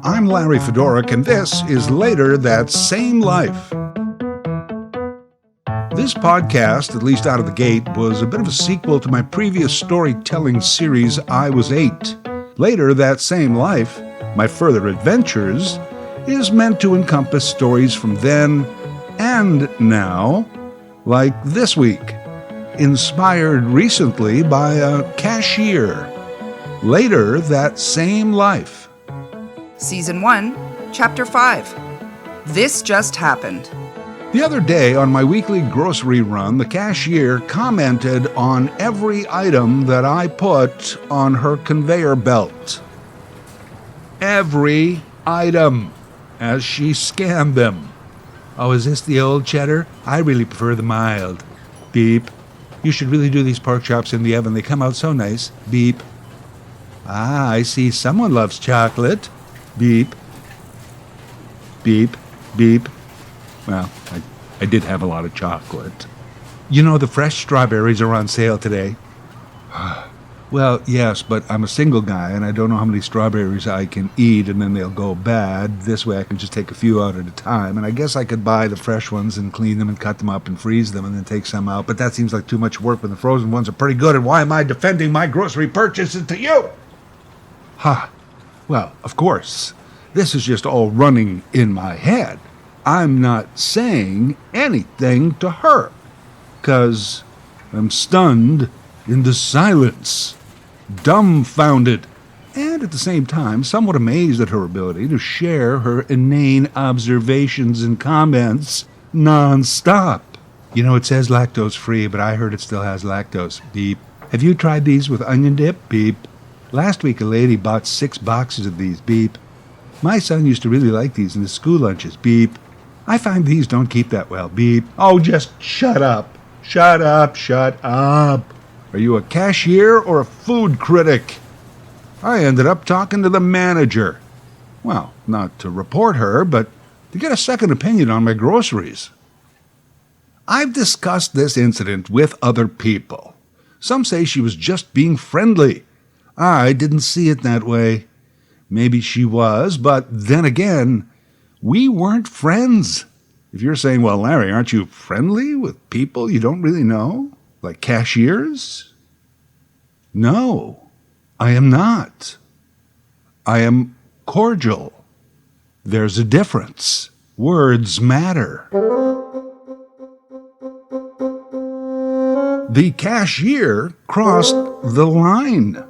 I'm Larry Fedoruk, and this is Later That Same Life. This podcast, at least out of the gate, was a bit of a sequel to my previous storytelling series, I Was 8. Later That Same Life, My Further Adventures, is meant to encompass stories from then and now, like this week, inspired recently by a cashier. Later That Same Life. Season 1, Chapter 5. This just happened. The other day on my weekly grocery run, the cashier commented on every item that I put on her conveyor belt. Every item, as she scanned them. Oh, is this the old cheddar? I really prefer the mild. Beep. You should really do these pork chops in the oven. They come out so nice. Beep. Ah, I see someone loves chocolate. Beep. Beep. Beep. Well, I did have a lot of chocolate. You know, the fresh strawberries are on sale today. Well, yes, but I'm a single guy, and I don't know how many strawberries I can eat, and then they'll go bad. This way I can just take a few out at a time, and I guess I could buy the fresh ones and clean them and cut them up and freeze them and then take some out, but that seems like too much work when the frozen ones are pretty good, and why am I defending my grocery purchases to you? Well, of course, this is just all running in my head. I'm not saying anything to her, 'cause I'm stunned into silence, dumbfounded, and at the same time somewhat amazed at her ability to share her inane observations and comments non-stop. You know, it says lactose-free, but I heard it still has lactose. Beep. Have you tried these with onion dip? Beep. Last week a lady bought 6 boxes of these. Beep. My son used to really like these in his school lunches. Beep. I find these don't keep that well. Beep. Oh, just shut up. Shut up. Shut up. Are you a cashier or a food critic? I ended up talking to the manager. Well, not to report her, but to get a second opinion on my groceries. I've discussed this incident with other people. Some say she was just being friendly. I didn't see it that way. Maybe she was, but then again, we weren't friends. If you're saying, well, Larry, aren't you friendly with people you don't really know? Like cashiers? No, I am not. I am cordial. There's a difference. Words matter. The cashier crossed the line.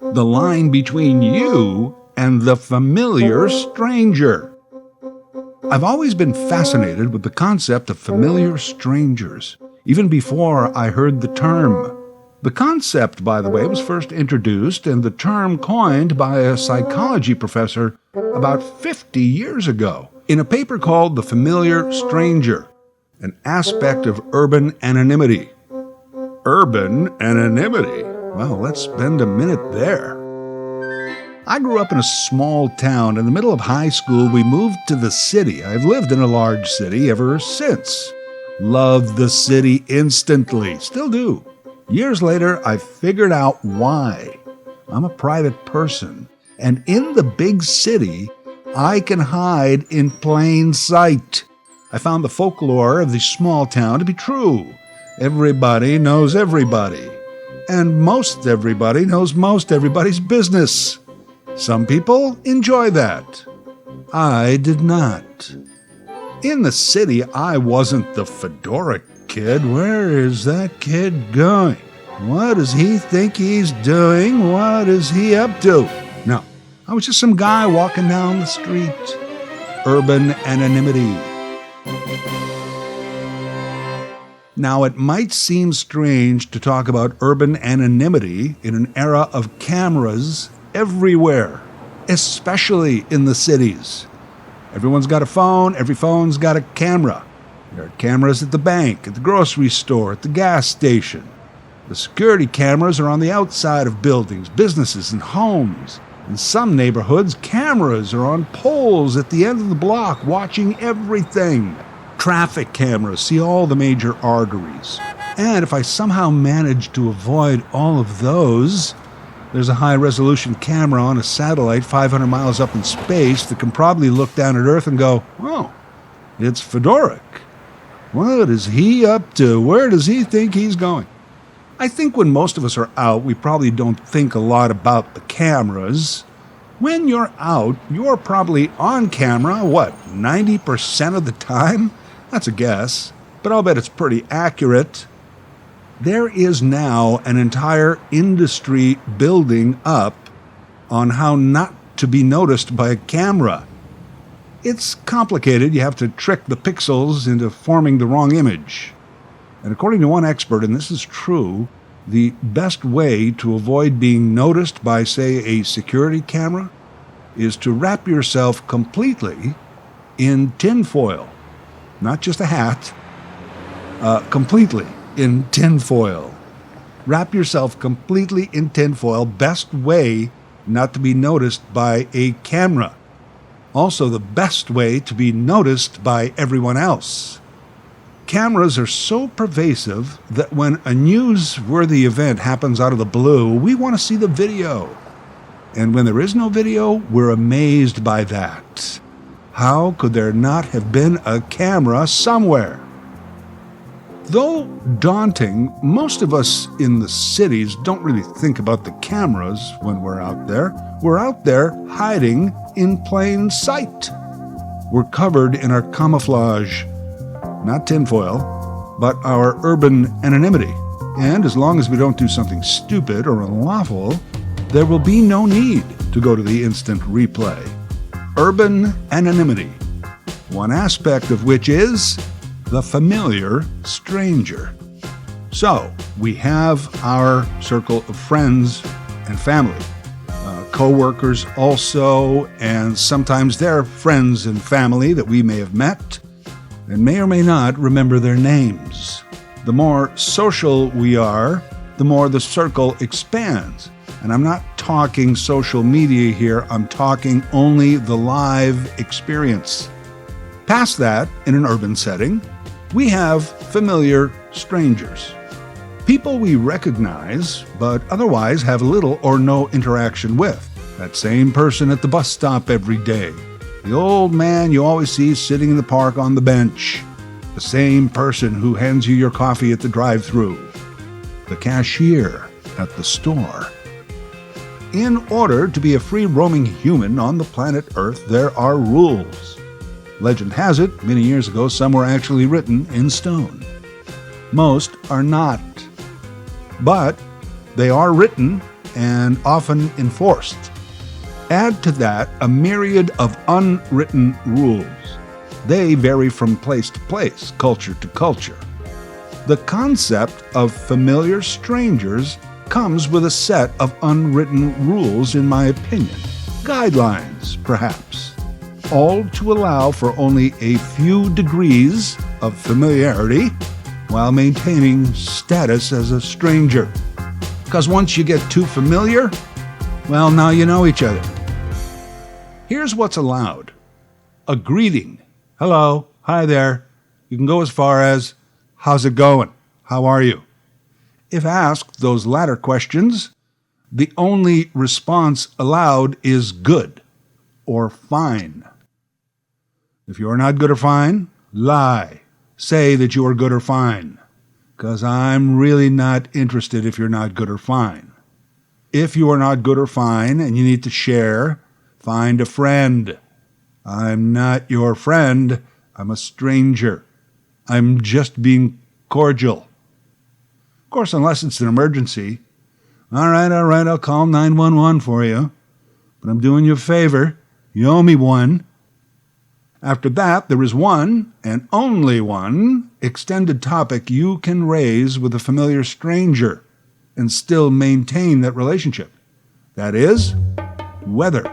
The line between you and the familiar stranger. I've always been fascinated with the concept of familiar strangers, even before I heard the term. The concept, by the way, was first introduced and the term coined by a psychology professor about 50 years ago in a paper called The Familiar Stranger, an aspect of urban anonymity. Urban anonymity? Well, let's spend a minute there. I grew up in a small town. In the middle of high school, we moved to the city. I've lived in a large city ever since. Loved the city instantly. Still do. Years later, I figured out why. I'm a private person. And in the big city, I can hide in plain sight. I found the folklore of the small town to be true. Everybody knows everybody. And most everybody knows most everybody's business. Some people enjoy that. I did not. In the city, I wasn't the Fedoruk kid. Where is that kid going? What does he think he's doing? What is he up to? No, I was just some guy walking down the street. Urban anonymity. Now, it might seem strange to talk about urban anonymity in an era of cameras everywhere, especially in the cities. Everyone's got a phone, every phone's got a camera. There are cameras at the bank, at the grocery store, at the gas station. The security cameras are on the outside of buildings, businesses, and homes. In some neighborhoods, cameras are on poles at the end of the block watching everything. Traffic cameras see all the major arteries. And if I somehow manage to avoid all of those, There's a high-resolution camera on a satellite 500 miles up in space that can probably look down at Earth and go, "Oh, it's Fedorik. What is he up to? Where does he think he's going?" I think when most of us are out, we probably don't think a lot about the cameras. When you're out, you're probably on camera, 90% of the time? That's a guess, but I'll bet it's pretty accurate. There is now an entire industry building up on how not to be noticed by a camera. It's complicated. You have to trick the pixels into forming the wrong image. And according to one expert, and this is true, the best way to avoid being noticed by, say, a security camera is to wrap yourself completely in tinfoil. Not just a hat, completely in tinfoil. Wrap yourself completely in tinfoil. Best way not to be noticed by a camera. Also, the best way to be noticed by everyone else. Cameras are so pervasive that when a newsworthy event happens out of the blue, we want to see the video. And when there is no video, we're amazed by that. How could there not have been a camera somewhere? Though daunting, most of us in the cities don't really think about the cameras when we're out there. We're out there hiding in plain sight. We're covered in our camouflage, not tinfoil, but our urban anonymity. And as long as we don't do something stupid or unlawful, there will be no need to go to the instant replay. Urban anonymity, one aspect of which is the familiar stranger. So, we have our circle of friends and family, co-workers also, and sometimes they're friends and family that we may have met and may or may not remember their names. The more social we are, the more the circle expands. And I'm not talking social media here, I'm talking only the live experience. Past that, in an urban setting, we have familiar strangers. People we recognize, but otherwise have little or no interaction with. That same person at the bus stop every day. The old man you always see sitting in the park on the bench. The same person who hands you your coffee at the drive-thru. The cashier at the store. In order to be a free-roaming human on the planet Earth, there are rules. Legend has it, many years ago, some were actually written in stone. Most are not. But they are written and often enforced. Add to that a myriad of unwritten rules. They vary from place to place, culture to culture. The concept of familiar strangers comes with a set of unwritten rules, in my opinion. Guidelines, perhaps. All to allow for only a few degrees of familiarity while maintaining status as a stranger. Because once you get too familiar, well, now you know each other. Here's what's allowed. A greeting. Hello, hi there. You can go as far as, how's it going? How are you? If asked those latter questions, the only response allowed is good or fine. If you are not good or fine, lie. Say that you are good or fine, because I'm really not interested if you're not good or fine. If you are not good or fine and you need to share, find a friend. I'm not your friend. I'm a stranger. I'm just being cordial. Of course, unless it's an emergency. All right, I'll call 911 for you. But I'm doing you a favor. You owe me one. After that, there is one, and only one, extended topic you can raise with a familiar stranger and still maintain that relationship. That is, weather.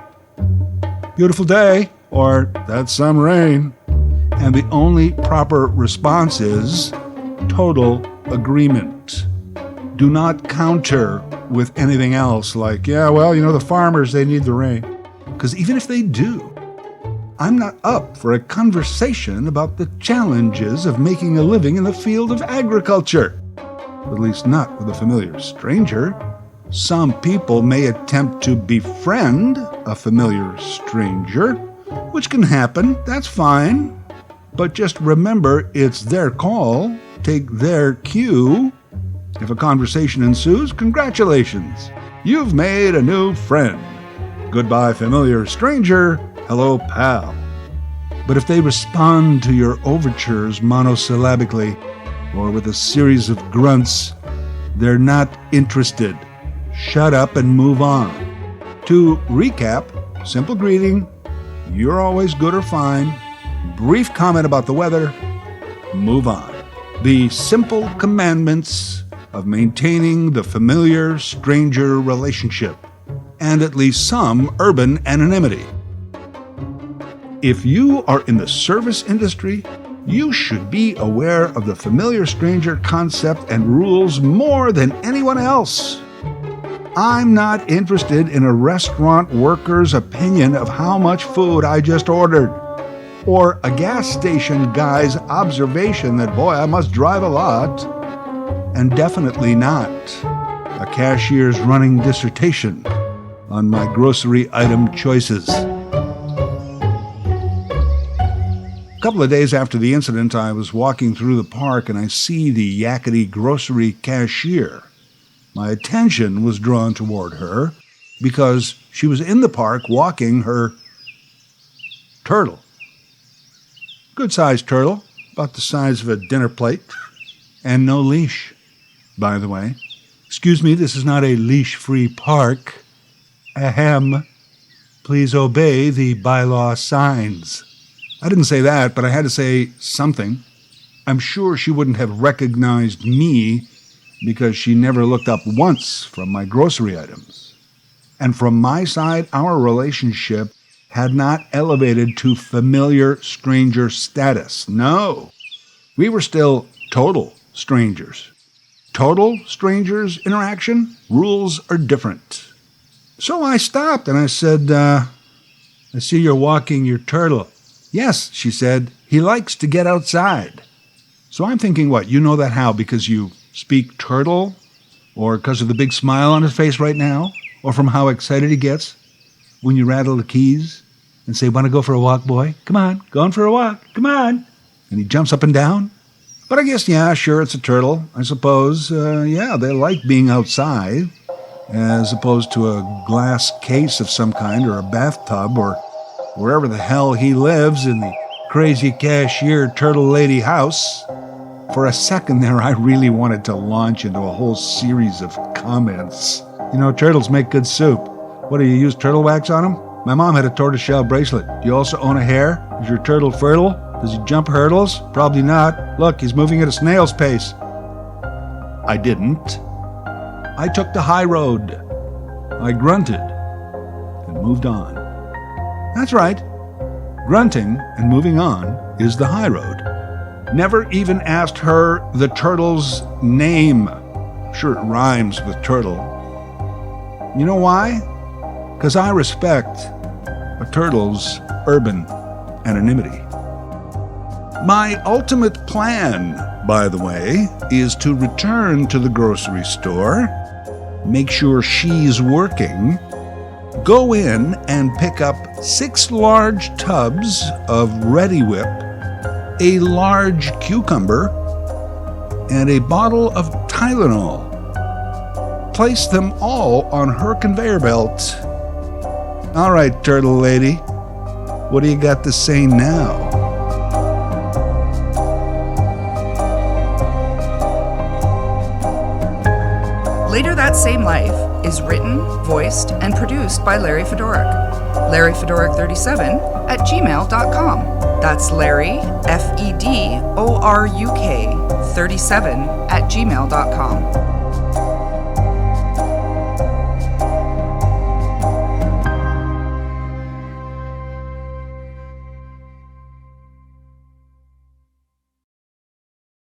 Beautiful day, or that's some rain. And the only proper response is total agreement. Do not counter with anything else like, the farmers, they need the rain. Because even if they do, I'm not up for a conversation about the challenges of making a living in the field of agriculture. At least not with a familiar stranger. Some people may attempt to befriend a familiar stranger, which can happen, that's fine. But just remember, it's their call. Take their cue. If a conversation ensues, congratulations. You've made a new friend. Goodbye, familiar stranger. Hello, pal. But if they respond to your overtures monosyllabically or with a series of grunts, they're not interested. Shut up and move on. To recap, simple greeting, you're always good or fine, brief comment about the weather, move on. The simple commandments of maintaining the familiar stranger relationship and at least some urban anonymity. If you are in the service industry, you should be aware of the familiar stranger concept and rules more than anyone else. I'm not interested in a restaurant worker's opinion of how much food I just ordered, or a gas station guy's observation that, boy, I must drive a lot, and definitely not a cashier's running dissertation on my grocery item choices. A couple of days after the incident, I was walking through the park and I see the yakety grocery cashier. My attention was drawn toward her because she was in the park walking her turtle. Good-sized turtle, about the size of a dinner plate, and no leash, by the way. Excuse me, this is not a leash-free park. Ahem. Please obey the bylaw signs. I didn't say that, but I had to say something. I'm sure she wouldn't have recognized me because she never looked up once from my grocery items. And from my side, our relationship had not elevated to familiar stranger status. No, we were still total strangers. Total strangers interaction, rules are different. So I stopped and I said, I see you're walking your turtle. Yes, she said, he likes to get outside. So I'm thinking, what, you know that how? Because you speak turtle? Or because of the big smile on his face right now? Or from how excited he gets when you rattle the keys and say, want to go for a walk, boy? Come on, going for a walk, come on. And he jumps up and down. But I guess, yeah, sure, it's a turtle. I suppose, yeah, they like being outside as opposed to a glass case of some kind or a bathtub or wherever the hell he lives in the crazy cashier turtle lady house. For a second there, I really wanted to launch into a whole series of comments. You know, turtles make good soup. What, do you use turtle wax on them? My mom had a tortoiseshell bracelet. Do you also own a hare? Is your turtle fertile? Does he jump hurdles? Probably not. Look, he's moving at a snail's pace. I didn't. I took the high road. I grunted and moved on. That's right. Grunting and moving on is the high road. Never even asked her the turtle's name. Sure, it rhymes with turtle. You know why? Because I respect a turtle's urban anonymity. My ultimate plan, by the way, is to return to the grocery store, make sure she's working, go in and pick up 6 large tubs of Reddi-wip, a large cucumber, and a bottle of Tylenol. Place them all on her conveyor belt. All right, turtle lady, what do you got to say now? Later That Same Life is written, voiced, and produced by Larry Fedoruk. LarryFedoruk37 at gmail.com. That's Larry, Fedoruk 37 at gmail.com.